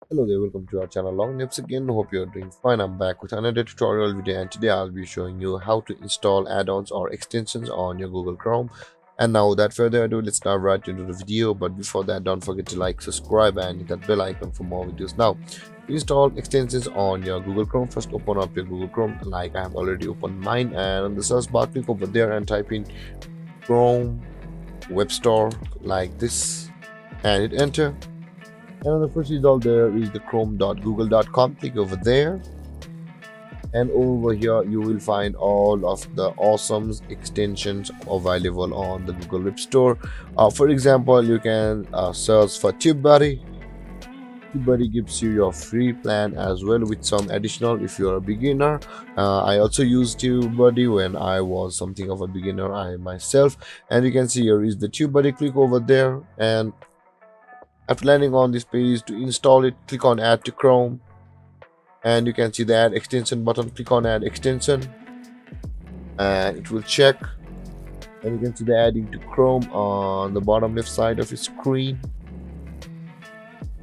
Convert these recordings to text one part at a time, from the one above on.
Hello there, welcome to our channel Long Nips again. Hope you're doing fine. I'm back with another tutorial video, and today I'll be showing you how to install add-ons or extensions on your Google Chrome. And now without further ado, let's dive right into the video. But before that, don't forget to like, subscribe and hit that bell icon for more videos. Now, to install extensions on your Google Chrome, first open up your Google Chrome like I have already opened mine, and on the search bar click over there and type in Chrome Web Store like this and hit enter. And on the first result there is the chrome.google.com. Click over there, and over here you will find all of the awesome extensions available on the Google Web Store. For example, you can search for TubeBuddy. TubeBuddy gives you your free plan as well with some additional if you're a beginner. I also used TubeBuddy when I was something of a beginner I myself, and you can see here is the TubeBuddy. Click over there, and after landing on this page, to install it, click on Add to Chrome, and you can see the Add Extension button. Click on Add Extension, and it will check, and you can see the Adding to Chrome on the bottom left side of your screen.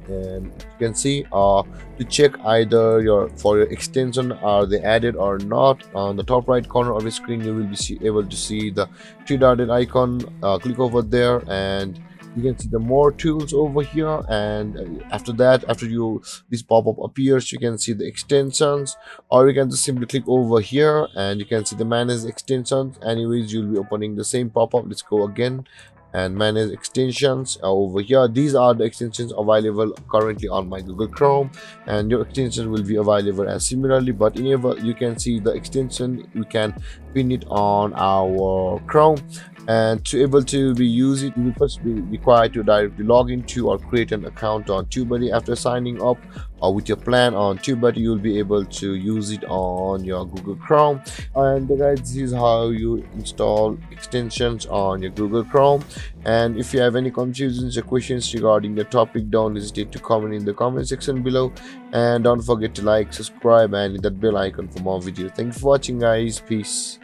And you can see to check either your extension are they added or not, on the top right corner of your screen you will be able to see the three-dotted icon. Click over there, and you can see the more tools over here, and after that, after this pop-up appears, you can see the extensions, or you can just simply click over here and you can see the manage extensions. Anyways, you'll be opening the same pop-up. Let's go again and manage extensions over here. These are the extensions available currently on my Google Chrome, and your extension will be available as similarly, but enable, you can see the extension, we can pin it on our Chrome. And to able to be use it, you will first be required to directly log into or create an account on TubeBuddy. After signing up or with your plan on TubeBuddy, you will be able to use it on your Google Chrome. And guys, this is how you install extensions on your Google Chrome. And if you have any confusions or questions regarding the topic, don't hesitate to comment in the comment section below, and don't forget to like, subscribe and hit that bell icon for more videos. Thanks for watching guys. Peace.